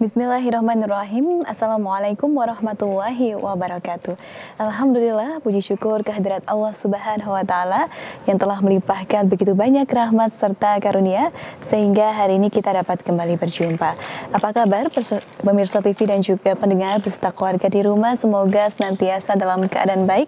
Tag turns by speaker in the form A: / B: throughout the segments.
A: Bismillahirrahmanirrahim. Assalamualaikum warahmatullahi wabarakatuh. Alhamdulillah, puji syukur kehadirat Allah Subhanahu wa Ta'ala yang telah melimpahkan begitu banyak rahmat serta karunia sehingga hari ini kita dapat kembali berjumpa. Apa kabar pemirsa TV dan juga pendengar beserta keluarga di rumah? Semoga senantiasa dalam keadaan baik,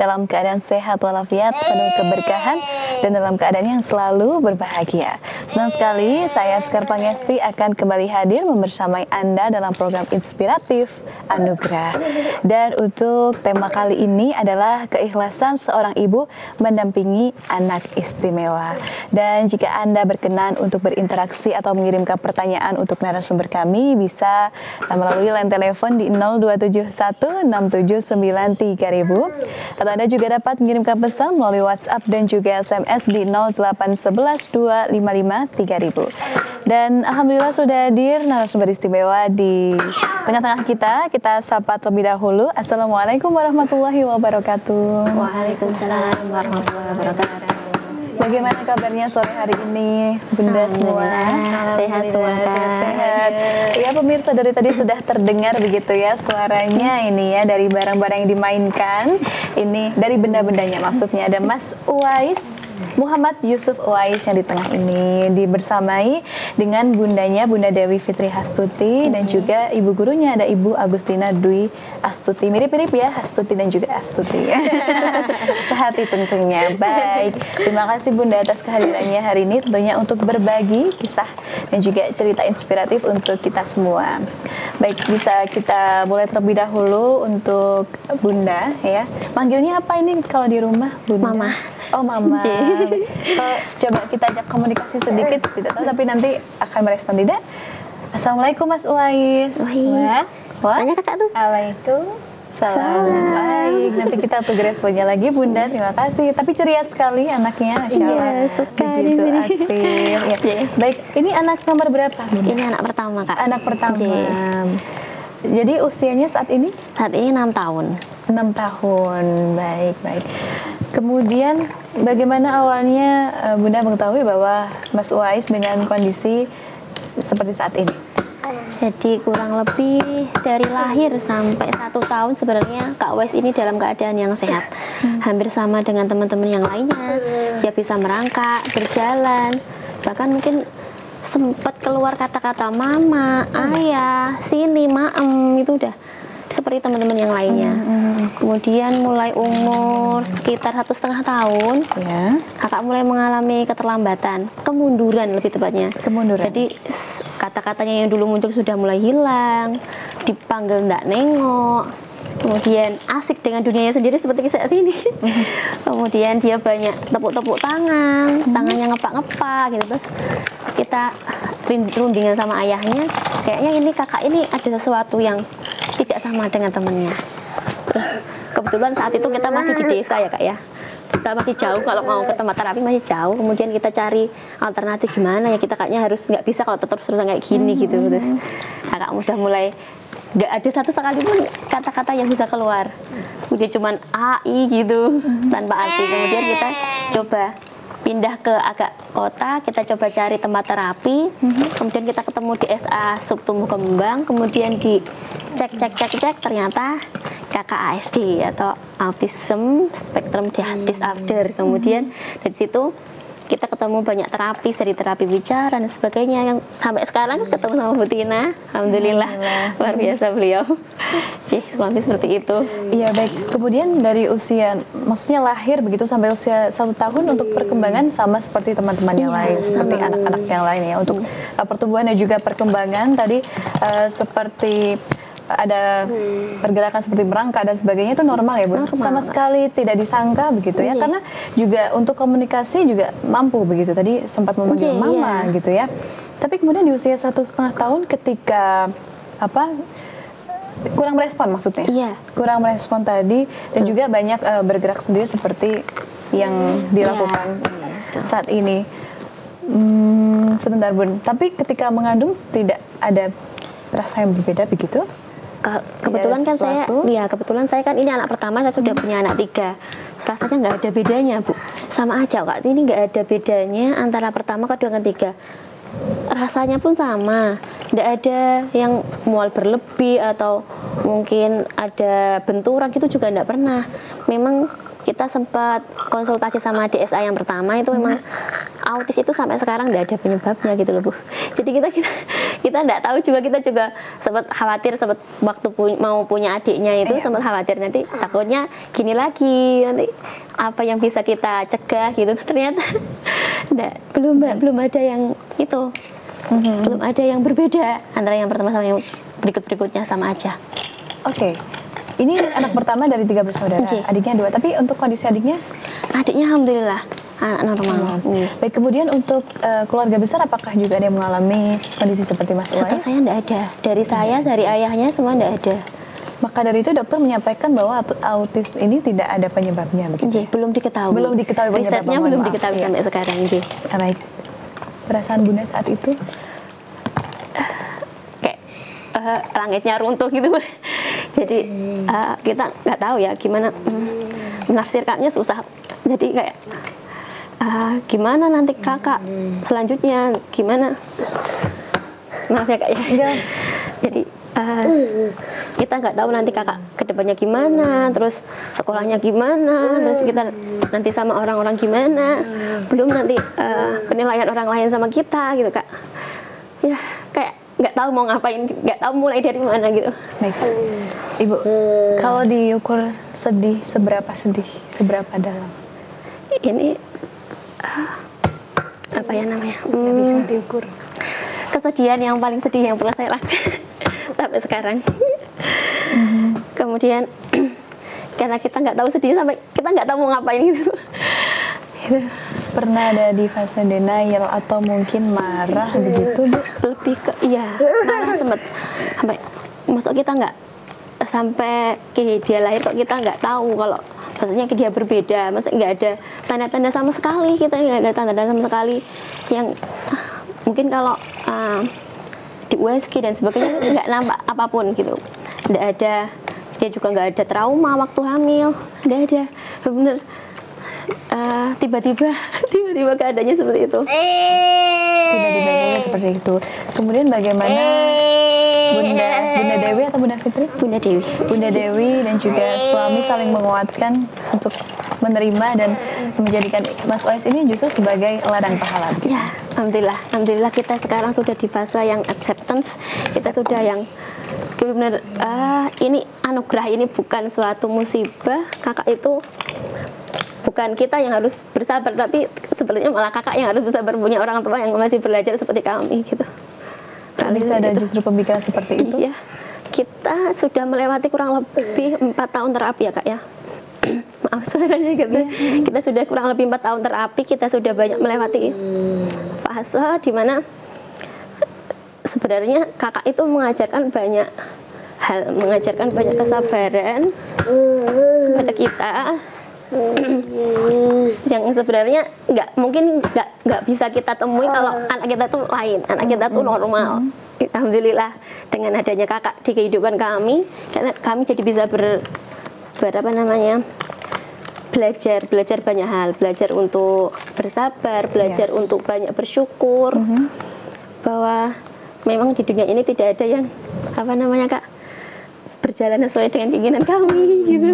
A: dalam keadaan sehat walafiat, penuh keberkahan dan dalam keadaan yang selalu berbahagia. Senang sekali saya Sekar Pangesti akan kembali hadir membersamai Anda dalam program inspiratif Anugerah. Dan untuk tema kali ini adalah keikhlasan seorang ibu mendampingi anak istimewa. Dan jika Anda berkenan untuk berinteraksi atau mengirimkan pertanyaan untuk narasumber kami, bisa melalui line telepon di 02716793.000 atau Anda juga dapat mengirimkan pesan melalui WhatsApp dan juga SMS di 08112553000. Dan alhamdulillah sudah hadir narasumber istimewa di tengah-tengah kita. Kita sapa terlebih dahulu. Assalamualaikum warahmatullahi wabarakatuh.
B: Waalaikumsalam warahmatullahi wabarakatuh.
A: Bagaimana kabarnya sore hari ini, Bunda semua?
B: Sehat semua.
A: Sehat. Ya pemirsa, dari tadi sudah terdengar begitu ya suaranya ini ya dari barang-barang yang dimainkan. Ini dari benda-bendanya maksudnya. Ada Mas Uwais Muhammad Yusuf Uwais yang di tengah ini dibersamai dengan bundanya Bunda Dewi Fitri Hastuti dan juga ibu gurunya ada Ibu Agustina Dwi Astuti. Mirip-mirip ya Hastuti dan juga Astuti. Sehati tentunya. Baik. Terima kasih Bunda atas kehadirannya hari ini tentunya untuk berbagi kisah dan juga cerita inspiratif untuk kita semua. Baik, bisa kita mulai terlebih dahulu untuk Bunda ya. Manggilnya apa ini kalau di rumah Bunda?
B: Mama.
A: Oh Mama. Coba kita ajak komunikasi sedikit, tidak tahu tapi nanti akan merespon tidak. Assalamualaikum Mas Uwais.
B: Wah. Tanya kakak tuh.
A: Waalaikumsalam. Baik, nanti kita tunggu responnya lagi Bunda. Terima kasih. Tapi ceria sekali anaknya, Masya Allah.
B: Iya, suka di
A: begitu
B: sini.
A: aktif. Ya. Baik, ini anak nomor berapa Bunda?
B: Ini anak pertama kak.
A: Anak pertama. Jadi usianya saat ini?
B: Saat ini 6 tahun.
A: 6 tahun. Baik. Kemudian bagaimana awalnya Bunda mengetahui bahwa Mas Uwais dengan kondisi seperti saat ini?
B: Jadi kurang lebih dari lahir sampai 1 tahun sebenarnya Kak Uwais ini dalam keadaan yang sehat. Hampir sama dengan teman-teman yang lainnya. Dia bisa merangkak, berjalan, bahkan mungkin sempat keluar kata-kata mama, ayah, sini, maem, itu udah seperti teman-teman yang lainnya. Kemudian mulai umur sekitar 1,5 tahun, kakak mulai mengalami keterlambatan, kemunduran lebih tepatnya. Jadi kata-katanya yang dulu muncul sudah mulai hilang, dipanggil nggak nengok, kemudian asik dengan dunianya sendiri seperti saat ini. Kemudian dia banyak tepuk-tepuk tangan, tangannya ngepak-ngepak gitu. Terus kita rundingan sama ayahnya, kayaknya ini kakak ini ada sesuatu yang tidak sama dengan temennya. Terus kebetulan saat itu kita masih di desa ya kak ya, kita masih jauh, kalau mau ke tempat terapi masih jauh. Kemudian kita cari alternatif gimana ya, kita kayaknya harus nggak bisa kalau tetap terusan kayak gini gitu. Terus kakak udah mulai nggak ada satu sekalipun kata-kata yang bisa keluar, udah cuman a i gitu tanpa arti. Kemudian kita coba pindah ke agak kota, kita coba cari tempat terapi. Kemudian kita ketemu di SA Subtumbuh Kembang, kemudian cek ternyata KKASD atau Autism Spectrum Disorder. Kemudian dari situ kita ketemu banyak terapi, seri terapi bicara dan sebagainya, yang sampai sekarang ketemu sama Bu Tina. Alhamdulillah. Luar biasa beliau. Kurang lebih seperti itu.
A: Iya baik. Kemudian dari usia, maksudnya lahir begitu sampai usia 1 tahun untuk perkembangan sama seperti teman-teman yang lain, seperti anak-anak yang lain ya. Untuk pertumbuhan dan juga perkembangan tadi seperti ada pergerakan seperti merangkak dan sebagainya itu normal ya Bu? Sama sekali tidak disangka begitu ya, karena juga untuk komunikasi juga mampu begitu, tadi sempat memanggil mama gitu ya. Tapi kemudian di usia 1,5 tahun ketika kurang merespon maksudnya? Kurang merespon tadi dan juga banyak bergerak sendiri seperti yang dilakukan saat ini. Sebentar Bun, tapi ketika mengandung tidak ada rasa yang berbeda begitu?
B: Kebetulan kan kebetulan saya kan ini anak pertama, saya sudah punya anak 3. Rasanya nggak ada bedanya Bu, sama aja kak. Ini nggak ada bedanya antara pertama, kedua, ketiga. Rasanya pun sama, Tidak ada yang mual berlebih atau mungkin ada benturan, gitu juga tidak pernah. Memang kita sempat konsultasi sama DSA yang pertama itu memang autis itu sampai sekarang tidak ada penyebabnya gitu loh Bu. Jadi kita tidak tahu juga, kita juga sempat khawatir, sempat waktu mau punya adiknya itu sempat khawatir nanti takutnya gini lagi, nanti apa yang bisa kita cegah gitu. Ternyata belum ada yang itu. Belum ada yang berbeda antara yang pertama sama yang berikutnya, sama aja.
A: Oke. Ini anak pertama dari 3 bersaudara, adiknya 2. Tapi untuk kondisi adiknya?
B: Adiknya alhamdulillah anak normal.
A: Baik, kemudian untuk keluarga besar apakah juga ada yang mengalami kondisi seperti Mas Uwais?
B: Setahu saya tidak ada. Dari saya, dari ayahnya semua tidak ada.
A: Maka dari itu dokter menyampaikan bahwa autisme ini tidak ada penyebabnya begitu?
B: Belum diketahui.
A: Belum diketahui penyebabnya.
B: Risetnya belum diketahui sampai sekarang.
A: Baik. Perasaan Bunda saat itu?
B: Kayak langitnya runtuh gitu. Jadi kita nggak tahu ya gimana menafsirkannya, susah. Jadi kayak gimana nanti kakak selanjutnya gimana? Maaf ya Kak ya. Jadi kita nggak tahu nanti kakak kedepannya gimana, terus sekolahnya gimana, terus kita nanti sama orang-orang gimana, belum nanti penilaian orang lain sama kita gitu Kak. Ya kayak nggak tahu mau ngapain, nggak tahu mulai dari mana gitu.
A: Baik. Ibu, kalau diukur sedih, seberapa dalam?
B: Ini apa ya namanya?
A: Nggak bisa diukur.
B: Kesedihan yang paling sedih yang pernah saya lakukan sampai sekarang. Kemudian karena kita nggak tahu sedih, sampai kita nggak tahu mau ngapain gitu.
A: Pernah ada di fase denial atau mungkin marah begitu, Bu?
B: Lebih ke marah sempat. Sampai masuk kita nggak sampai dia lahir kok kita nggak tahu kalau maksudnya dia berbeda, maksudnya nggak ada tanda-tanda sama sekali, kita nggak ada tanda-tanda sama sekali yang mungkin kalau di USG dan sebagainya nggak nampak apapun gitu, nggak ada. Dia juga nggak ada trauma waktu hamil, nggak ada. Bener tiba-tiba keadaannya seperti itu.
A: Tiba-tiba seperti itu. Kemudian bagaimana Bunda Dewi atau Bunda Fitri? Bunda Dewi dan juga suami saling menguatkan untuk menerima dan menjadikan Mas Uwais ini justru sebagai ladang pahala.
B: Ya, alhamdulillah kita sekarang sudah di fase yang acceptance. Kita sudah yang benar-benar ini anugerah, ini bukan suatu musibah. Kakak itu bukan kita yang harus bersabar, tapi sebenarnya malah kakak yang harus bersabar, punya orang tua yang masih belajar seperti kami gitu.
A: Bisa ada justru pemikiran seperti itu?
B: Iya, kita sudah melewati kurang lebih 4 tahun terapi ya Kak ya. Maaf suaranya gitu. Kita sudah kurang lebih 4 tahun terapi, kita sudah banyak melewati fase dimana sebenarnya kakak itu mengajarkan banyak hal, mengajarkan banyak kesabaran kepada kita. Yang sebenarnya nggak bisa kita temui kalau anak kita tuh lain, anak kita tuh normal. Alhamdulillah dengan adanya kakak di kehidupan kami, karena kami jadi bisa belajar banyak hal, belajar untuk bersabar, belajar untuk banyak bersyukur, bahwa memang di dunia ini tidak ada yang berjalan sesuai dengan keinginan kami gitu.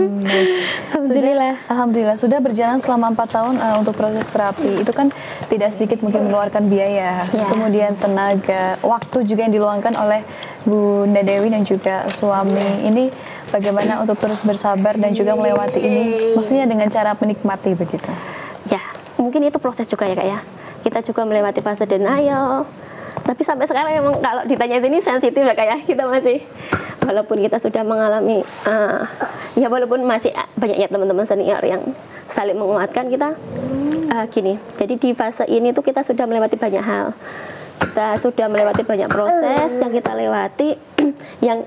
A: Alhamdulillah sudah berjalan selama 4 tahun untuk proses terapi. Itu kan tidak sedikit mungkin mengeluarkan biaya, kemudian tenaga, waktu juga yang diluangkan oleh Bunda Dewi dan juga suami. Ini bagaimana untuk terus bersabar dan juga melewati ini, maksudnya dengan cara menikmati begitu.
B: Ya, mungkin itu proses juga ya Kak ya. Kita juga melewati fase denial. Tapi sampai sekarang memang kalau ditanya sini sensitif ya Kak ya. Kita masih, walaupun kita sudah mengalami ya walaupun masih banyak ya teman-teman senior yang saling menguatkan kita gini. Jadi di fase ini tuh kita sudah melewati banyak hal. Kita sudah melewati banyak proses yang kita lewati, yang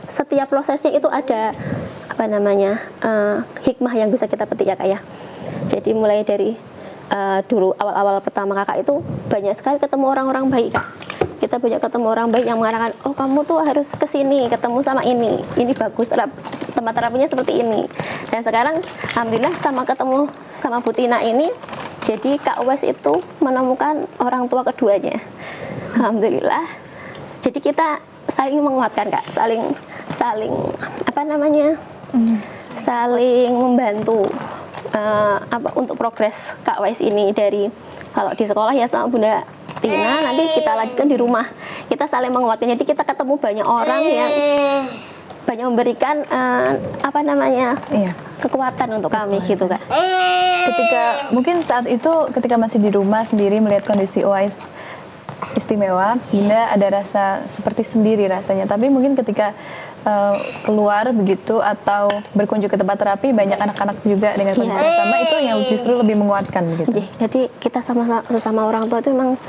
B: setiap prosesnya itu ada hikmah yang bisa kita petik ya Kak ya. Jadi mulai dari dulu awal-awal pertama kakak itu banyak sekali ketemu orang-orang baik Kak. Kita banyak ketemu orang baik yang mengatakan, oh kamu tuh harus kesini ketemu sama ini bagus, tempat terapinya seperti ini. Dan sekarang alhamdulillah ketemu sama Bu Tina ini, jadi Kak Uwais itu menemukan orang tua keduanya. Alhamdulillah. Jadi kita saling menguatkan Kak, saling apa namanya, saling membantu untuk progres Kak Wais ini. Dari kalau di sekolah ya sama Bunda Tina, nanti kita lanjutkan di rumah. Kita saling menguatkan. Jadi kita ketemu banyak orang yang banyak memberikan apa namanya, kekuatan untuk kami gitu Kak.
A: Ketika mungkin saat itu ketika masih di rumah sendiri melihat kondisi Uwais istimewa, Bunda ada rasa seperti sendiri rasanya. Tapi mungkin ketika keluar begitu atau berkunjung ke tempat terapi, banyak anak-anak juga dengan kondisi yang sama, itu yang justru lebih menguatkan begitu.
B: Jadi kita sesama orang tua itu memang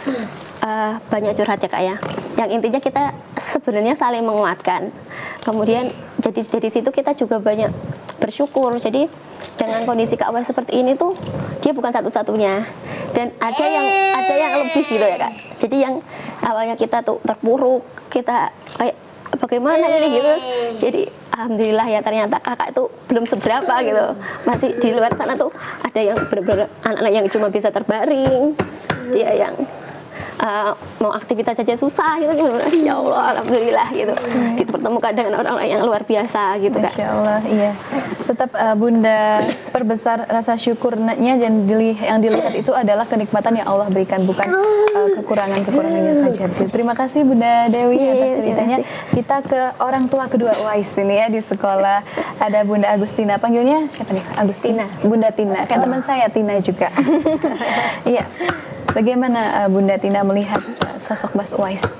B: banyak curhat ya Kak ya. Yang intinya kita sebenarnya saling menguatkan. Kemudian jadi dari situ kita juga banyak bersyukur. Jadi dengan kondisi Kak Wais seperti ini tuh dia bukan satu-satunya, dan ada yang lebih gitu ya Kak. Jadi yang awalnya kita tuh terpuruk, kita kayak bagaimana ini gitu. Jadi alhamdulillah ya, ternyata kakak itu belum seberapa gitu. Masih di luar sana tuh ada yang benar-benar anak-anak yang cuma bisa terbaring, dia yang mau aktivitas saja susah gitu. Ya Allah, alhamdulillah gitu. Dipertemukan dengan orang-orang yang luar biasa gitu Kak.
A: Masya Allah, iya. Tetap Bunda perbesar rasa syukurnya, dan yang dilihat itu adalah kenikmatan yang Allah berikan, bukan kekurangannya saja. Terima kasih Bunda Dewi atas ceritanya. Kita ke orang tua kedua Uwais ini ya di sekolah. Ada Bunda Agustina, panggilnya siapa nih? Agustina. Bunda Tina, kayak teman saya Tina juga. Iya. Bagaimana Bunda Tina melihat sosok Mas Uwais?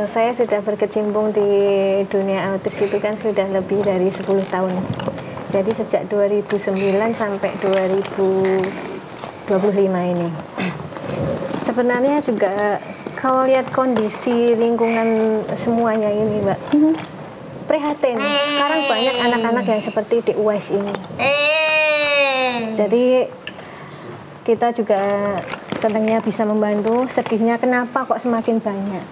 C: Saya sudah berkecimpung di dunia autis itu kan sudah lebih dari 10 tahun. Jadi sejak 2009 sampai 2025 ini. Sebenarnya juga kalau lihat kondisi lingkungan semuanya ini Mbak, prihatin. Sekarang banyak anak-anak yang seperti di Uwais ini. Jadi kita juga senangnya bisa membantu, sedihnya kenapa kok semakin banyak.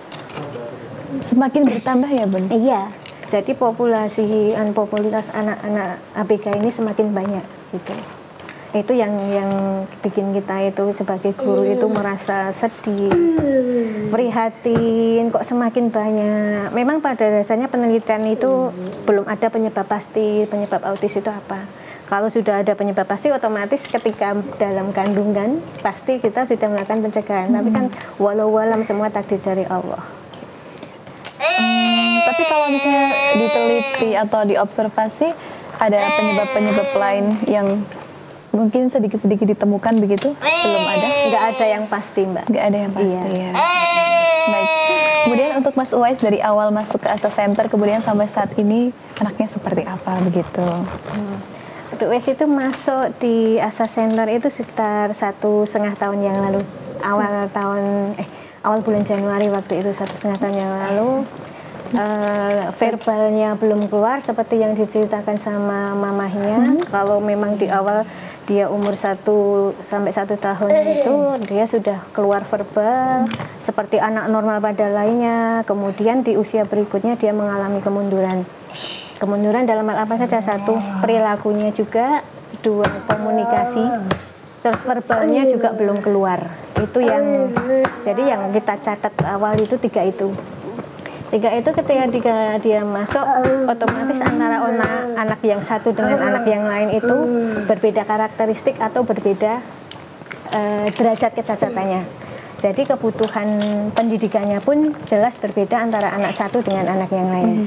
A: Semakin bertambah ya Bun?
C: Iya, jadi popularitas anak-anak ABK ini semakin banyak gitu. Itu yang bikin kita itu sebagai guru itu merasa sedih, prihatin, kok semakin banyak. Memang pada dasarnya penelitian itu belum ada penyebab pasti, penyebab autis itu apa. Kalau sudah ada penyebab pasti, otomatis ketika dalam kandungan pasti kita sudah melakukan pencegahan. Tapi kan walau alam semua takdir dari Allah.
A: Tapi kalau misalnya diteliti atau diobservasi, ada penyebab-penyebab lain yang mungkin sedikit-sedikit ditemukan begitu? Belum ada?
C: Nggak ada yang pasti Mbak.
A: Nggak ada yang pasti ya. Baik. Kemudian untuk Mas Uwais dari awal masuk ke ASA Center kemudian sampai saat ini anaknya seperti apa begitu?
C: Uwais itu masuk di ASA Center itu sekitar 1,5 tahun yang lalu. Awal bulan Januari waktu itu, 1,5 tahun yang lalu. Verbalnya belum keluar seperti yang diceritakan sama mamahnya. Kalau memang di awal dia umur 1 sampai 1 tahun itu dia sudah keluar verbal seperti anak normal pada lainnya. Kemudian di usia berikutnya dia mengalami kemunduran. Kemunduran dalam hal apa saja? 1, perilakunya juga, 2, komunikasi, terus verbalnya juga belum keluar. Itu yang jadi yang kita catat awal itu 3 itu. 3 itu ketika dia masuk, otomatis antara anak yang satu dengan anak yang lain itu berbeda karakteristik atau berbeda derajat kecacatannya. Jadi kebutuhan pendidikannya pun jelas berbeda antara anak satu dengan anak yang lain.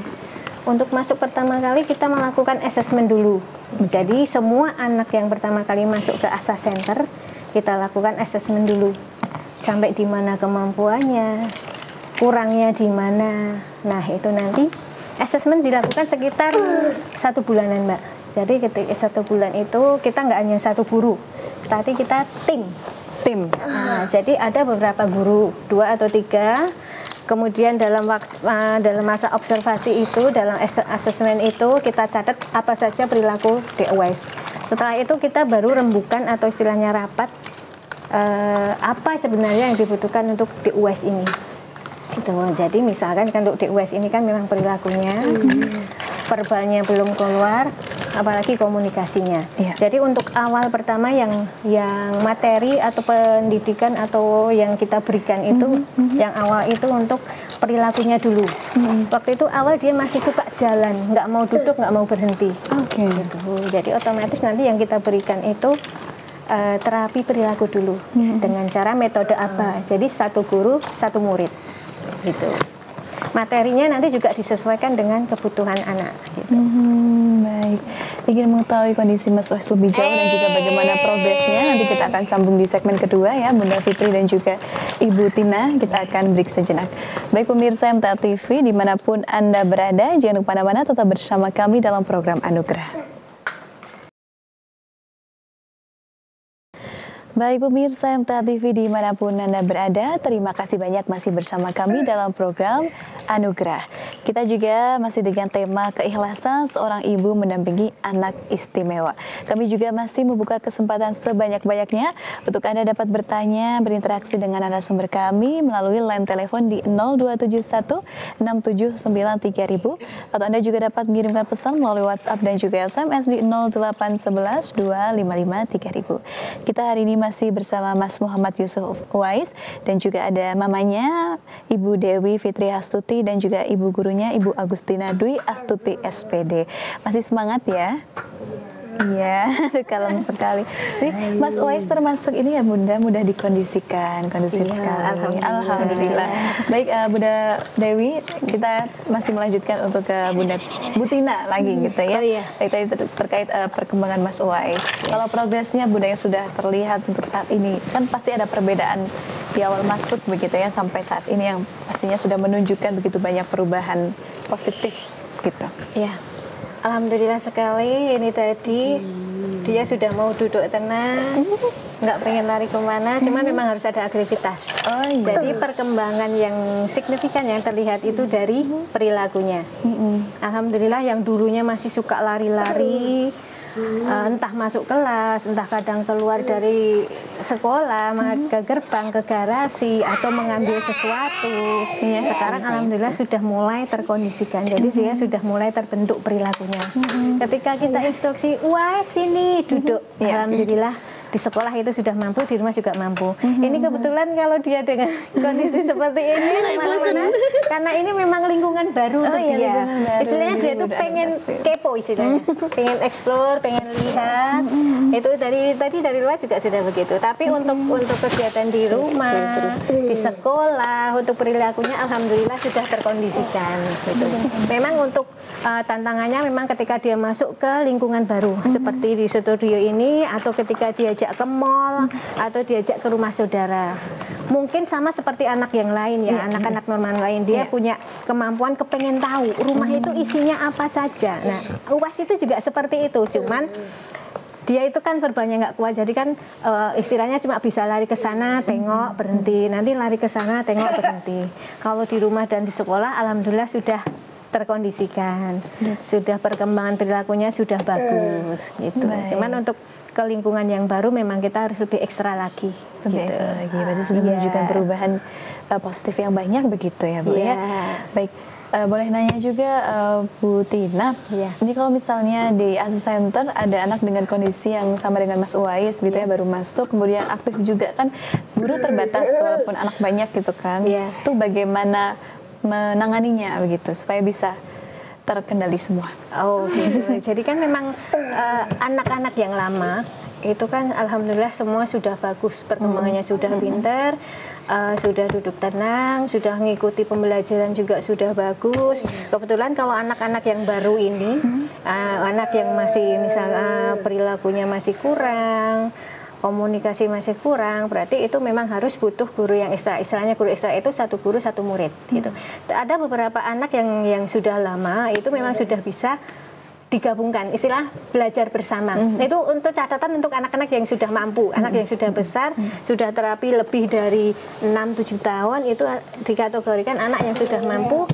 C: Untuk masuk pertama kali kita melakukan asesmen dulu. Jadi semua anak yang pertama kali masuk ke ASA Center kita lakukan asesmen dulu. Sampai di mana kemampuannya, kurangnya di mana. Nah itu nanti asesmen dilakukan sekitar 1 bulanan Mbak. Jadi ketika 1 bulan itu kita nggak hanya 1 guru, tapi kita tim. Nah, jadi ada beberapa guru, 2 atau 3. Kemudian dalam masa observasi itu, dalam asesmen itu kita catat apa saja perilaku di Uwais. Setelah itu kita baru rembukan atau istilahnya rapat apa sebenarnya yang dibutuhkan untuk di Uwais ini. Gitu. Jadi misalkan kan untuk di Uwais ini kan memang perilakunya, verbalnya belum keluar, apalagi komunikasinya.
A: Iya.
C: Jadi untuk awal pertama yang materi atau pendidikan atau yang kita berikan itu, yang awal itu untuk perilakunya dulu. Waktu itu awal dia masih suka jalan, nggak mau duduk, nggak mau berhenti.
A: Oke.
C: Gitu. Jadi otomatis nanti yang kita berikan itu terapi perilaku dulu dengan cara metode apa. Jadi satu guru satu murid gitu. Materinya nanti juga disesuaikan dengan kebutuhan anak gitu.
A: Baik, ingin mengetahui kondisi Mas Uwais lebih jauh dan juga bagaimana progresnya, nanti kita akan sambung di segmen kedua ya, Bunda Fitri dan juga Ibu Tina. Kita akan break sejenak. Baik pemirsa MTA TV dimanapun Anda berada, jangan kemana-mana, tetap bersama kami dalam program Anugerah. Baik pemirsa MTA TV dimanapun Anda berada, terima kasih banyak masih bersama kami dalam program Anugerah. Kita juga masih dengan tema keikhlasan seorang ibu mendampingi anak istimewa. Kami juga masih membuka kesempatan sebanyak-banyaknya untuk Anda dapat bertanya, berinteraksi dengan narasumber kami melalui line telepon di 0271 679 3000 atau Anda juga dapat mengirimkan pesan melalui WhatsApp dan juga SMS di 0811 255 3000. Kita hari ini masih bersama Mas Muhammad Yusuf Uwais dan juga ada mamanya Ibu Dewi Fitri Astuti dan juga ibu gurunya Ibu Agustina Dwi Astuti SPD. Masih semangat ya? Iya, kalem sekali. Jadi, Mas Uwais termasuk ini ya Bunda, mudah dikondisikan, kondusif sekali. Alhamdulillah. Baik Bunda Dewi, kita masih melanjutkan untuk ke Bunda Butina lagi gitu ya. Baik, tadi terkait perkembangan Mas Uwais. Kalau progresnya Bunda yang sudah terlihat untuk saat ini, kan pasti ada perbedaan di awal masuk begitu ya sampai saat ini yang pastinya sudah menunjukkan begitu banyak perubahan positif gitu.
C: Iya. Alhamdulillah sekali, ini tadi dia sudah mau duduk tenang, nggak pengen lari kemana, cuman memang harus ada aktivitas. Jadi perkembangan yang signifikan yang terlihat itu dari perilakunya. Alhamdulillah yang dulunya masih suka lari-lari, entah masuk kelas, entah kadang keluar dari sekolah, ke gerbang, ke garasi, atau mengambil sesuatu. Sekarang alhamdulillah sudah mulai terkondisikan, jadi dia sudah mulai terbentuk perilakunya. Ketika kita instruksi, wah sini duduk, alhamdulillah di sekolah itu sudah mampu, di rumah juga mampu. Ini kebetulan kalau dia dengan kondisi seperti ini, karena ini memang lingkungan baru untuk dia. Istilahnya dia tuh pengen kepo istilahnya, pengen explore, pengen lihat. Itu tadi dari luar juga sudah begitu. Tapi untuk kegiatan di rumah, di sekolah, untuk perilakunya alhamdulillah sudah terkondisikan. Gitu. Memang untuk tantangannya memang ketika dia masuk ke lingkungan baru, seperti di studio ini, atau ketika dia diajak ke mall atau diajak ke rumah saudara. Mungkin sama seperti anak yang lain ya, anak-anak normal lain, dia punya kemampuan kepengen tahu rumah itu isinya apa saja. Nah, Uwais itu juga seperti itu, cuman dia itu kan verbalnya nggak kuat, jadi kan istilahnya cuma bisa lari ke sana, tengok, berhenti, nanti lari ke sana, tengok, berhenti. Kalau di rumah dan di sekolah, alhamdulillah sudah terkondisikan, sudah perkembangan perilakunya sudah bagus gitu. Cuman untuk ke lingkungan yang baru memang kita harus lebih ekstra lagi.
A: Lebih ekstra lagi, berarti sudah menunjukkan perubahan positif yang banyak begitu ya Bu ya. Baik, boleh nanya juga Bu Tina, ini kalau misalnya di ASI Center ada anak dengan kondisi yang sama dengan Mas Uwais gitu ya, baru masuk, kemudian aktif juga kan, guru terbatas walaupun anak banyak gitu kan, itu bagaimana menanganinya begitu supaya bisa terkendali semua?
C: Gitu. Jadi kan memang anak-anak yang lama itu kan alhamdulillah semua sudah bagus, perkembangannya sudah pintar, sudah duduk tenang, sudah mengikuti pembelajaran juga sudah bagus. Kebetulan kalau anak-anak yang baru ini, anak yang masih misalnya perilakunya masih kurang, komunikasi masih kurang, berarti itu memang harus butuh guru yang ekstra. Istilahnya guru ekstra itu satu guru satu murid gitu. Ada beberapa anak yang sudah lama itu memang sudah bisa digabungkan, istilah belajar bersama. Itu untuk catatan untuk anak-anak yang sudah mampu, anak yang sudah besar, sudah terapi lebih dari 6-7 tahun, itu dikategorikan anak yang sudah mampu,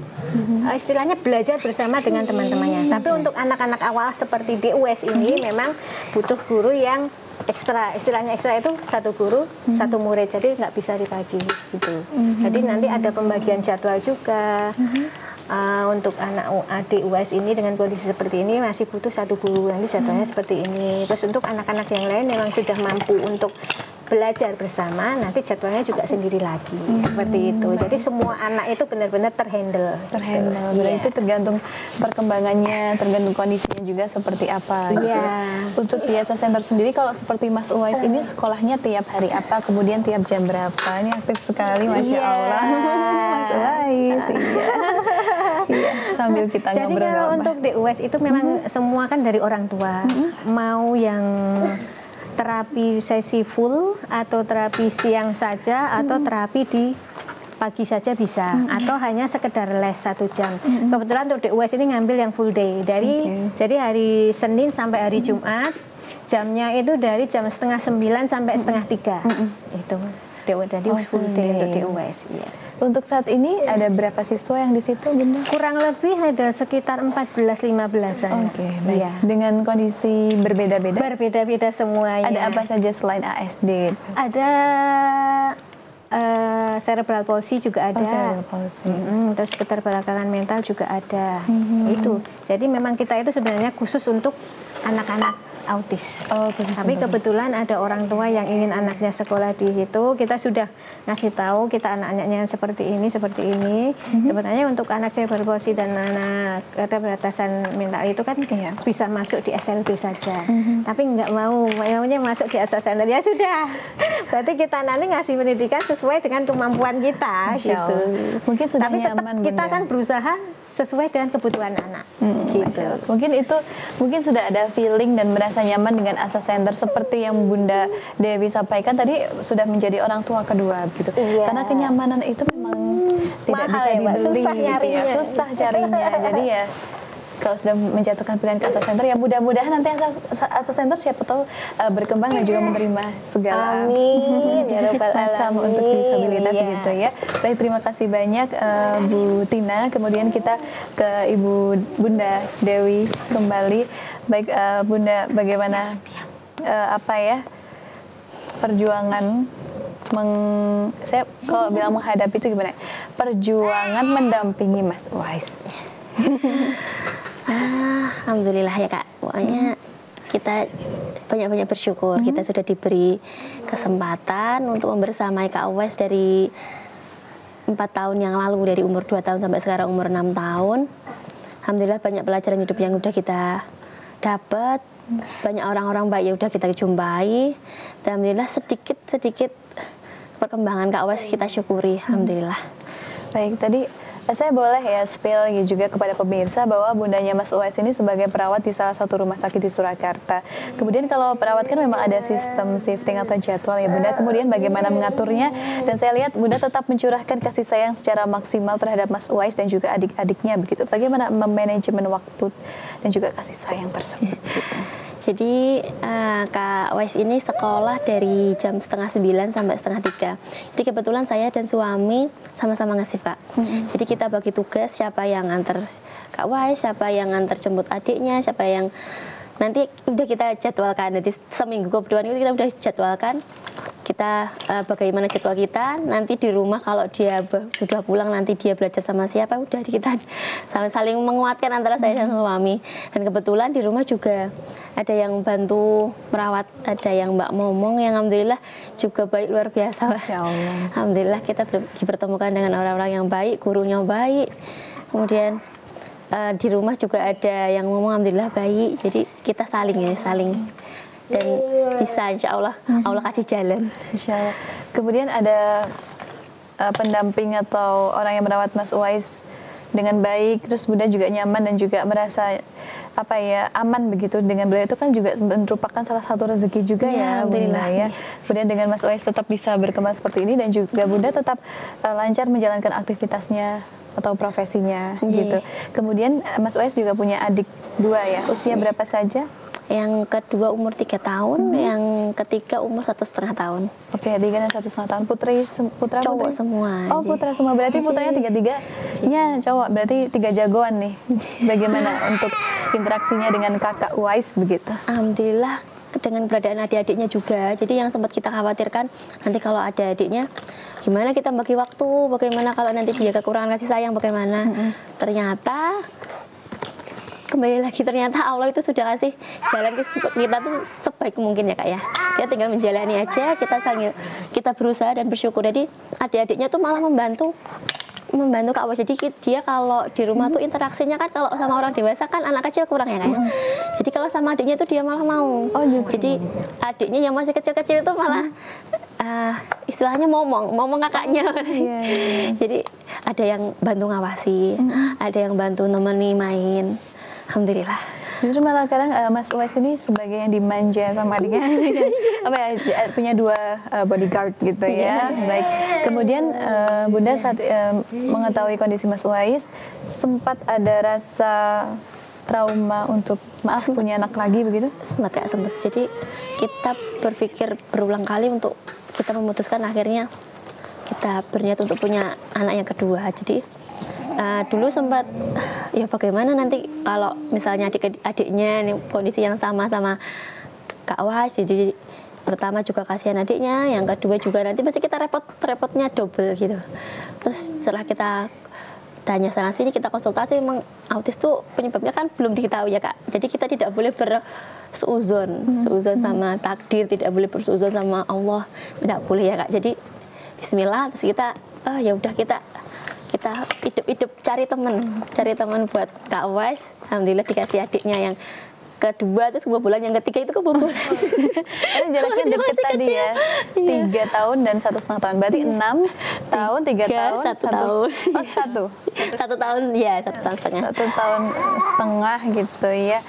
C: istilahnya belajar bersama dengan teman-temannya. Tapi untuk anak-anak awal seperti di US ini memang butuh guru yang ekstra, istilahnya ekstra itu satu guru satu murid, jadi nggak bisa dibagi gitu. Jadi nanti ada pembagian jadwal juga. untuk adik UAS ini dengan kondisi seperti ini masih butuh 1 bulan, nanti jadwalnya seperti ini. Terus untuk anak-anak yang lain memang sudah mampu untuk belajar bersama, nanti jadwalnya juga sendiri lagi seperti itu. Jadi semua anak itu benar-benar terhandle.
A: Berarti itu tergantung perkembangannya, tergantung kondisinya juga seperti apa. Gitu. Untuk di Asa Center sendiri, kalau seperti Mas Uwais ini sekolahnya tiap hari apa, kemudian tiap jam berapa? Ini aktif sekali, Masya Allah. Mas Uwais, iya. Sambil kita ngobrol.
C: Jadi kalau untuk di UAS itu memang semua kan dari orang tua. Mau yang terapi sesi full atau terapi siang saja atau terapi di pagi saja bisa, atau hanya sekedar les 1 jam. Kebetulan untuk DUS ini ngambil yang full day jadi hari Senin sampai hari Jumat, jamnya itu dari jam 8:30 sampai 2:30 itu jadi full day untuk DUS.
A: Untuk saat ini ada berapa siswa yang di situ, Bunda?
C: Kurang lebih ada sekitar 14-15-an.
A: Baik. Dengan kondisi berbeda-beda?
C: Berbeda-beda semuanya.
A: Ada apa saja selain ASD?
C: Ada cerebral palsy juga ada.
A: Cerebral palsy.
C: Terus keterbelakangan mental juga ada. Itu. Jadi memang kita itu sebenarnya khusus untuk anak-anak autis. Tapi kebetulan ada orang tua yang ingin anaknya sekolah di situ. Kita sudah ngasih tahu kita anak-anaknya seperti ini. Sebenarnya untuk anak cerebral palsy dan anak keterbatasan mental itu kan bisa masuk di SLB saja. Tapi nggak maunya masuk di Asa Center. Ya sudah. Berarti kita nanti ngasih pendidikan sesuai dengan kemampuan kita gitu.
A: Mungkin sudah
C: tapi tetap
A: nyaman,
C: kita
A: Bunda.
C: Kan berusaha sesuai dengan kebutuhan anak. Gitu.
A: Mungkin sudah ada feeling dan merasa nyaman dengan Asa Center seperti yang Bunda Dewi sampaikan tadi, sudah menjadi orang tua kedua gitu. Karena kenyamanan itu memang tidak bisa dibeli,
C: susah nyarinya.
A: Susah carinya. Jadi ya kalau sudah menjatuhkan pilihan ke Asa Center, ya mudah-mudahan nanti Asa Center siapa tahu berkembang dan juga menerima segala macam untuk disabilitas gitu ya. Baik, terima kasih banyak Bu Tina. Kemudian kita ke Ibu Bunda Dewi kembali. Baik, Bunda, bagaimana perjuangan saya kalau bilang menghadapi itu gimana? Perjuangan mendampingi Mas Uwais.
B: Alhamdulillah ya Kak, pokoknya kita banyak-banyak bersyukur kita sudah diberi kesempatan untuk membersamai Kak Uwais dari 4 tahun yang lalu, dari umur 2 tahun sampai sekarang umur 6 tahun. Alhamdulillah banyak pelajaran hidup yang udah kita dapat, banyak orang-orang baik yang udah kita jumpai, dan alhamdulillah sedikit perkembangan Kak Uwais kita syukuri, alhamdulillah.
A: Baik, tadi saya boleh ya spill juga kepada pemirsa bahwa bundanya Mas Uwais ini sebagai perawat di salah satu rumah sakit di Surakarta. Kemudian kalau perawat kan memang ada sistem shifting atau jadwal ya Bunda. Kemudian bagaimana mengaturnya, dan saya lihat Bunda tetap mencurahkan kasih sayang secara maksimal terhadap Mas Uwais dan juga adik-adiknya begitu. Bagaimana memanajemen waktu dan juga kasih sayang tersebut gitu.
B: Jadi Kak Uwais ini sekolah dari jam 8:30 sampai 2:30. Jadi kebetulan saya dan suami sama-sama nge-shift Kak. Jadi kita bagi tugas, siapa yang antar Kak Uwais, siapa yang antar jemput adiknya, siapa yang nanti udah kita jadwalkan. Nanti seminggu kebetulan itu kita udah jadwalkan. Kita bagaimana jadwal kita, nanti di rumah kalau dia sudah pulang nanti dia belajar sama siapa, udah kita saling menguatkan antara saya dan suami. Dan kebetulan di rumah juga ada yang bantu merawat, ada yang Mbak Momong yang alhamdulillah juga baik luar biasa. Alhamdulillah kita dipertemukan dengan orang-orang yang baik, gurunya baik. Kemudian di rumah juga ada yang ngomong alhamdulillah baik, jadi kita saling dan bisa insya Allah Allah kasih jalan.
A: Insya Allah. Kemudian ada pendamping atau orang yang merawat Mas Uwais dengan baik, terus Bunda juga nyaman dan juga merasa aman begitu dengan beliau, itu kan juga merupakan salah satu rezeki juga ya Alhamdulillah ya. Kemudian dengan Mas Uwais tetap bisa berkembang seperti ini dan juga Bunda tetap lancar menjalankan aktivitasnya atau profesinya gitu. Kemudian Mas Uwais juga punya adik 2 ya, usia berapa saja?
B: Yang kedua umur 3 tahun, yang ketiga umur 1,5 tahun.
A: Oke, 3 dan 1,5 tahun. Putra
B: cowok semua.
A: Oh, putra semua. Berarti putranya 3-3-nya cowok. Berarti 3 jagoan nih. Bagaimana untuk interaksinya dengan kakak Uwais begitu?
B: Alhamdulillah dengan keberadaan adik-adiknya juga. Jadi yang sempat kita khawatirkan nanti kalau ada adiknya gimana kita bagi waktu, bagaimana kalau nanti dia kekurangan kasih sayang bagaimana. Ternyata kembali lagi, ternyata Allah itu sudah kasih jalan kita tuh sebaik mungkin ya Kak ya. Kita tinggal menjalani aja, kita berusaha dan bersyukur. Jadi adik-adiknya tuh malah membantu Kak Awes. Jadi dia kalau di rumah tuh interaksinya kan kalau sama orang dewasa kan anak kecil kurang ya Kak ya. Jadi kalau sama adiknya tuh dia malah mau. Jadi adiknya yang masih kecil-kecil itu malah istilahnya ngomong kakaknya. Jadi ada yang bantu ngawasi, ada yang bantu nemeni main. Alhamdulillah.
A: Justru malah kadang Mas Uwais ini sebagai yang dimanja sama adiknya, apa ya, punya 2 bodyguard gitu ya. Baik. Kemudian Bunda saat mengetahui kondisi Mas Uwais sempat ada rasa trauma untuk punya anak lagi begitu?
B: Sempat Kak, sempat. Jadi kita berpikir berulang kali untuk kita memutuskan akhirnya kita berniat untuk punya anak yang kedua. Jadi dulu sempat ya bagaimana nanti kalau misalnya adiknya nih, kondisi yang sama Kak Awes. Jadi pertama juga kasihan adiknya, yang kedua juga nanti pasti kita repotnya double gitu. Terus setelah kita tanya sana sini, kita konsultasi, memang autis tuh penyebabnya kan belum diketahui ya Kak. Jadi kita tidak boleh bersuuzon sama takdir, tidak boleh bersuuzon sama Allah, tidak boleh ya Kak. Jadi Bismillah, terus kita ya udah kita hidup cari teman buat Kak Awes. Alhamdulillah dikasih adiknya yang kedua, terus kebobolan yang ketiga itu kebobolan.
A: Karena jaraknya deket tadi ya, 3 tahun dan 1,5 tahun, berarti 6 tahun, 3 tahun,
B: 1 tahun.
A: Oh, 1
B: tahun ya, 1 tahun setengah.
A: 1 tahun setengah gitu ya.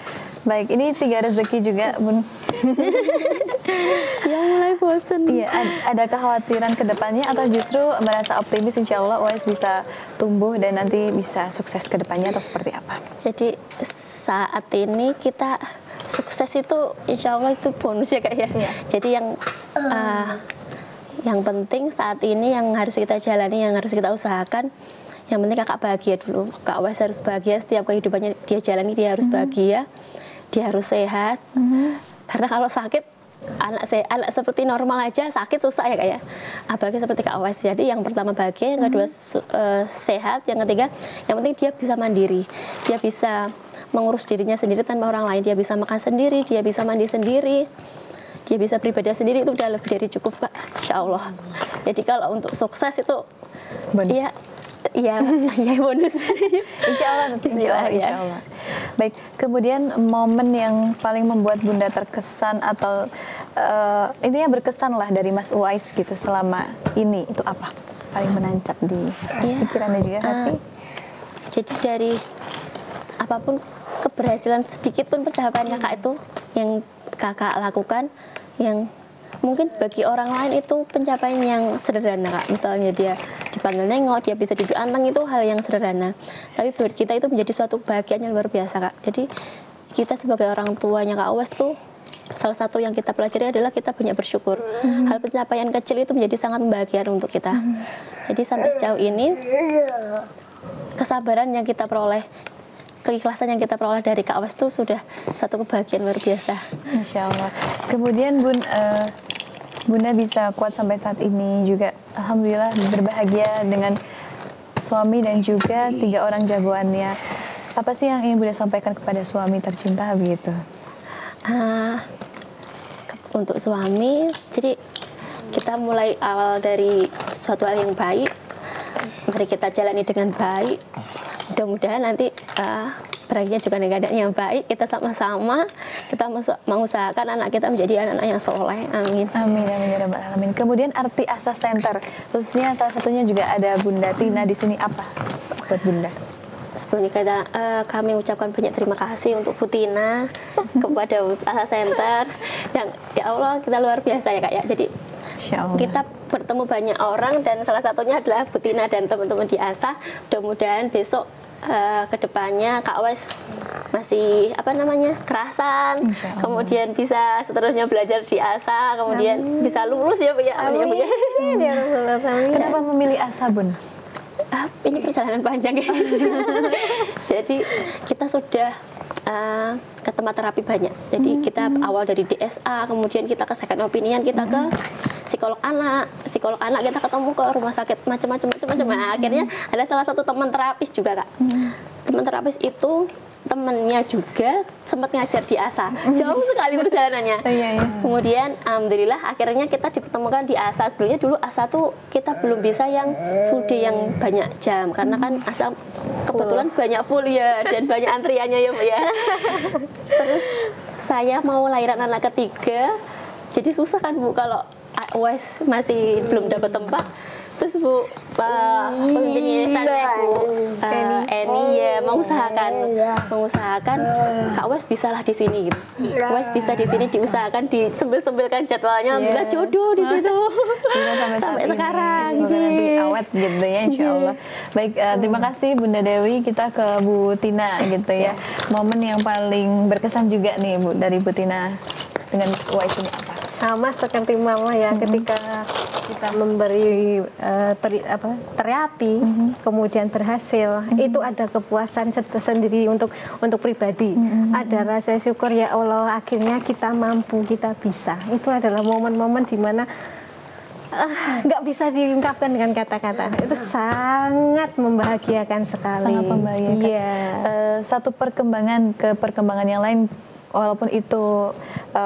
A: Baik, ini 3 rezeki juga Bun.
B: Yang mulai bosen.
A: Iya, ada kekhawatiran ke depannya atau justru merasa optimis insya Allah Uwais bisa tumbuh dan nanti bisa sukses ke depannya atau seperti apa?
B: Jadi saat ini kita sukses itu insya Allah itu bonus ya Kak ya. Jadi yang penting saat ini yang harus kita jalani, yang harus kita usahakan, yang penting Kakak bahagia dulu. Kak Awes harus bahagia, setiap kehidupannya dia jalani dia harus bahagia, dia harus sehat. Karena kalau sakit, anak seperti normal aja sakit susah ya Kak ya, apalagi seperti Kak Awes. Jadi yang pertama bahagia, yang kedua sehat, yang ketiga yang penting dia bisa mandiri, dia bisa mengurus dirinya sendiri tanpa orang lain, dia bisa makan sendiri, dia bisa mandi sendiri, dia bisa beribadah sendiri, itu udah lebih dari cukup Kak, insya Allah. Jadi kalau untuk sukses itu
A: bonus.
B: Ya bonus.
A: Insya Allah. Baik, kemudian momen yang paling membuat Bunda terkesan atau intinya berkesan lah dari Mas Uwais gitu selama ini, itu apa? Paling menancap di pikiran dan juga hati?
B: Jadi dari apapun keberhasilan sedikit pun pencapaian Kakak itu yang Kakak lakukan, yang mungkin bagi orang lain itu pencapaian yang sederhana Kak. Misalnya dia dipanggil nengok, dia bisa duduk anteng, itu hal yang sederhana. Tapi buat kita itu menjadi suatu kebahagiaan yang luar biasa Kak. Jadi kita sebagai orang tuanya Kak Awes tuh salah satu yang kita pelajari adalah kita banyak bersyukur. Hal pencapaian kecil itu menjadi sangat membahagiakan untuk kita. Jadi sampai sejauh ini kesabaran yang kita peroleh, keikhlasan yang kita peroleh dari Kak Awes itu sudah satu kebahagiaan luar biasa.
A: Insya Allah. Kemudian Bunda bisa kuat sampai saat ini juga, alhamdulillah berbahagia dengan suami dan juga 3 orang jagoannya. Apa sih yang ingin Bunda sampaikan kepada suami tercinta begitu?
B: Untuk suami, jadi kita mulai awal dari suatu hal yang baik, mari kita jalani dengan baik. Mudah-mudahan nanti berakhirnya juga dengan keadaan yang baik. Kita sama-sama kita mengusahakan anak kita menjadi anak-anak yang soleh. Amin.
A: Amin ya rabbal alamin. Kemudian arti Asa Center, khususnya salah satunya juga ada Bunda Tina di sini, apa buat Bunda?
B: Sebelumnya kami ucapkan banyak terima kasih untuk Bu Tina kepada Asa Center yang ya Allah kita luar biasa ya Kak ya. Jadi kita bertemu banyak orang dan salah satunya adalah Bu Tina dan teman-teman di Asa. Mudah-mudahan besok kedepannya Kak Awes masih kerasan, kemudian bisa seterusnya belajar di Asa, kemudian bisa lulus ya Bu ya.
A: Amin. Ya Rasulullah. Kenapa memilih Asa Bun?
B: Ini perjalanan panjang ya. Jadi kita sudah ke tempat terapi banyak. Jadi kita awal dari DSA, kemudian kita ke second opinion, kita ke psikolog anak kita ketemu ke rumah sakit macam-macam. Nah, akhirnya ada salah satu teman terapis juga, Kak. Teman terapis itu temennya juga sempat ngajar di ASA. Jauh sekali perjalanannya. Kemudian alhamdulillah akhirnya kita dipertemukan di ASA. Sebelumnya dulu ASA tuh kita belum bisa yang full day yang banyak jam, karena kan ASA kebetulan banyak full ya, dan banyak antriannya ya Bu ya. Terus saya mau lahiran anak ketiga, jadi susah kan Bu kalau wes masih belum dapat tempat. Terus Bu, pemimpin yayasan Bu Eni ya mengusahakan Kak Wes bisalah di sini gitu. Wes bisa di sini, diusahakan, disembil-sembilkan jadwalnya, alhamdulillah jodoh di situ. Sampai sekarang.
A: Semoga nanti awet gitu ya, insya Allah. Baik, terima kasih Bunda Dewi. Kita ke Bu Tina gitu ya. Momen yang paling berkesan juga nih Bu dari Bu Tina dengan Miss Uwais ini apa?
C: Sama seperti Mama ya, ketika kita memberi terapi, kemudian berhasil, itu ada kepuasan tersendiri untuk pribadi. Ada rasa syukur, ya Allah, akhirnya kita mampu, kita bisa. Itu adalah momen-momen dimana nggak bisa diungkapkan dengan kata-kata. Itu sangat membahagiakan sekali.
A: Sangat membahagiakan. Satu perkembangan ke perkembangan yang lain, walaupun itu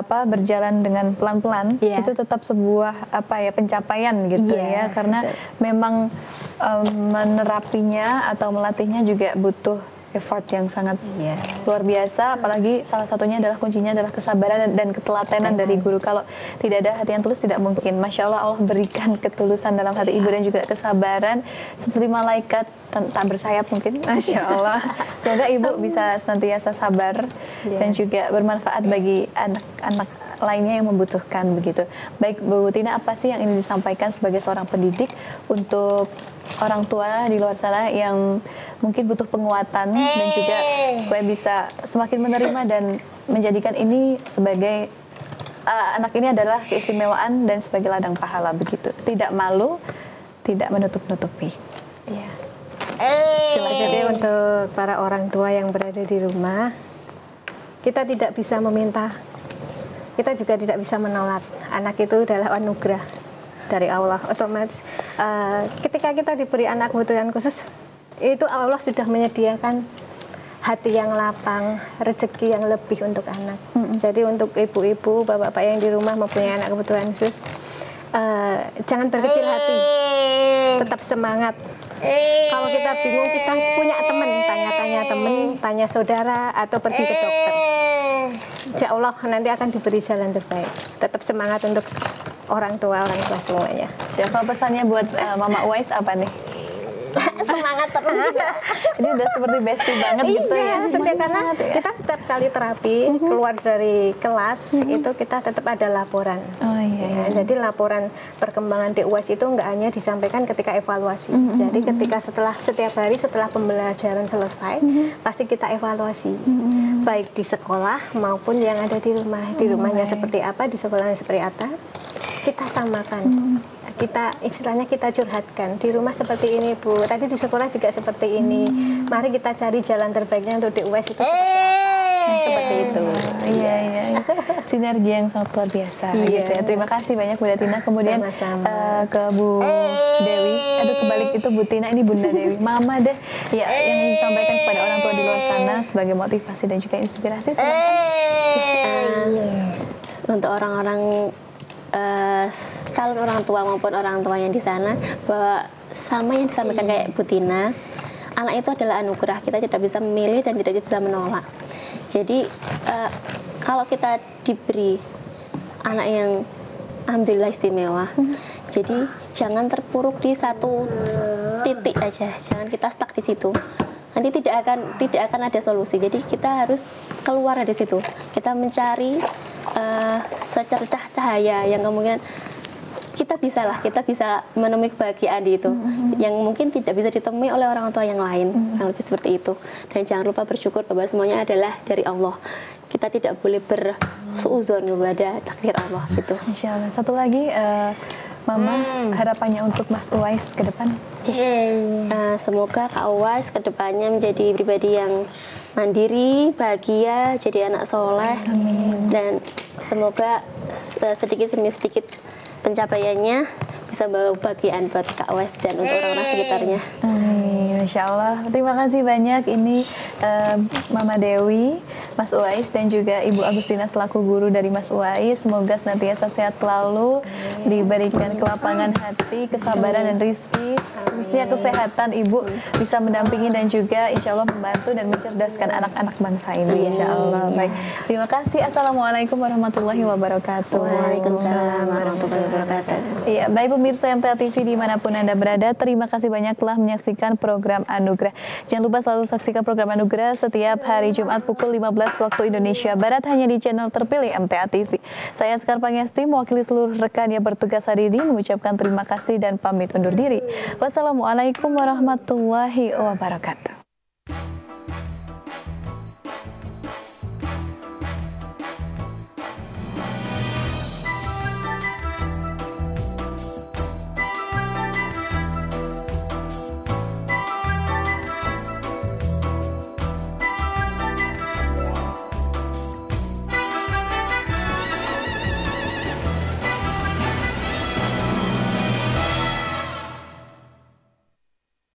A: berjalan dengan pelan-pelan, itu tetap sebuah pencapaian gitu ya, karena memang menerapinya atau melatihnya juga butuh effort yang sangat luar biasa, apalagi salah satunya adalah kuncinya adalah kesabaran dan ketelatenan dari guru. Kalau tidak ada hati yang tulus tidak mungkin. Masya Allah, Allah berikan ketulusan dalam hati ibu dan juga kesabaran seperti malaikat tak bersayap mungkin. Masya Allah. Semoga ibu bisa senantiasa sabar dan juga bermanfaat bagi anak-anak lainnya yang membutuhkan begitu. Baik Bu Tina, apa sih yang ingin disampaikan sebagai seorang pendidik untuk orang tua di luar sana yang mungkin butuh penguatan dan juga supaya bisa semakin menerima dan menjadikan ini sebagai anak ini adalah keistimewaan dan sebagai ladang pahala begitu. Tidak malu, tidak menutup-nutupi.
C: Jadi untuk para orang tua yang berada di rumah, kita tidak bisa meminta, kita juga tidak bisa menolak. Anak itu adalah anugerah dari Allah. Otomatis ketika kita diberi anak kebutuhan khusus, itu Allah sudah menyediakan hati yang lapang, rezeki yang lebih untuk anak. Jadi untuk ibu-ibu, bapak-bapak yang di rumah mempunyai anak kebutuhan khusus, jangan berkecil hati, tetap semangat. Kalau kita bingung, kita punya teman, tanya-tanya teman, tanya saudara, atau pergi ke dokter. Insya Allah nanti akan diberi jalan terbaik. Tetap semangat untuk orang tua semuanya.
A: Siapa pesannya buat Mama Uwais apa nih?
C: Semangat terus.
A: Ini udah seperti bestie banget gitu ya.
C: Karena kita setiap kali terapi keluar dari kelas itu kita tetap ada laporan. Jadi laporan perkembangan di Uwais itu nggak hanya disampaikan ketika evaluasi. Jadi ketika setiap hari setelah pembelajaran selesai pasti kita evaluasi. Baik di sekolah maupun yang ada di rumah. Di rumahnya seperti apa, di sekolahnya seperti apa, kita samakan. Kita istilahnya kita curhatkan, di rumah seperti ini Bu, tadi di sekolah juga seperti ini, mari kita cari jalan terbaiknya untuk di Uwais itu seperti apa, seperti itu.
A: Iya. Sinergi yang sangat luar biasa gitu ya. Terima kasih banyak Bu Tina. Kemudian ke Bu Dewi, kebalik itu Bu Tina, ini Bunda Dewi, Mama deh ya, yang disampaikan kepada orang tua di luar sana sebagai motivasi dan juga inspirasi.
B: Untuk orang-orang calon orang tua maupun orang tua yang di sana, bahwa sama yang disampaikan kayak Bu Tina, anak itu adalah anugerah, kita tidak bisa memilih dan tidak bisa menolak. Jadi kalau kita diberi anak yang alhamdulillah istimewa, jadi jangan terpuruk di satu titik aja, jangan kita stuck di situ. Nanti tidak akan ada solusi. Jadi kita harus keluar dari situ. Kita mencari secercah cahaya yang kemungkinan kita bisa menemui kebahagiaan di itu, yang mungkin tidak bisa ditemui oleh orang tua yang lain, yang lebih seperti itu. Dan jangan lupa bersyukur bahwa semuanya adalah dari Allah. Kita tidak boleh bersuuzon kepada takdir Allah gitu.
A: Insya Allah. Satu lagi Mama, harapannya untuk Mas Uwais ke depan?
B: Semoga Kak Uwais kedepannya menjadi pribadi yang mandiri, bahagia, jadi anak soleh. Dan semoga sedikit demi sedikit pencapaiannya bisa bawa kebahagiaan buat Kak Uwais dan untuk orang-orang sekitarnya.
A: Amin, Masya Allah. Terima kasih banyak. Ini Mama Dewi, Mas Uwais, dan juga Ibu Agustina selaku guru dari Mas Uwais. Semoga senantiasa sehat selalu, diberikan kelapangan hati, kesabaran dan rizki, khususnya kesehatan. Ibu bisa mendampingi dan juga insya Allah membantu dan mencerdaskan anak-anak bangsa ini. Insya Allah. Baik. Terima kasih. Assalamualaikum warahmatullahi wabarakatuh.
B: Waalaikumsalam warahmatullahi wabarakatuh.
A: Iya, baik pemirsa MTA TV dimanapun Anda berada, terima kasih banyak telah menyaksikan program Anugerah. Jangan lupa selalu saksikan program Anugerah setiap hari Jumat pukul 15 waktu Indonesia Barat hanya di channel terpilih MTA TV. Saya Sekar Pangesti, mewakili seluruh rekan yang bertugas hari ini, mengucapkan terima kasih dan pamit undur diri. Wassalamualaikum warahmatullahi wabarakatuh.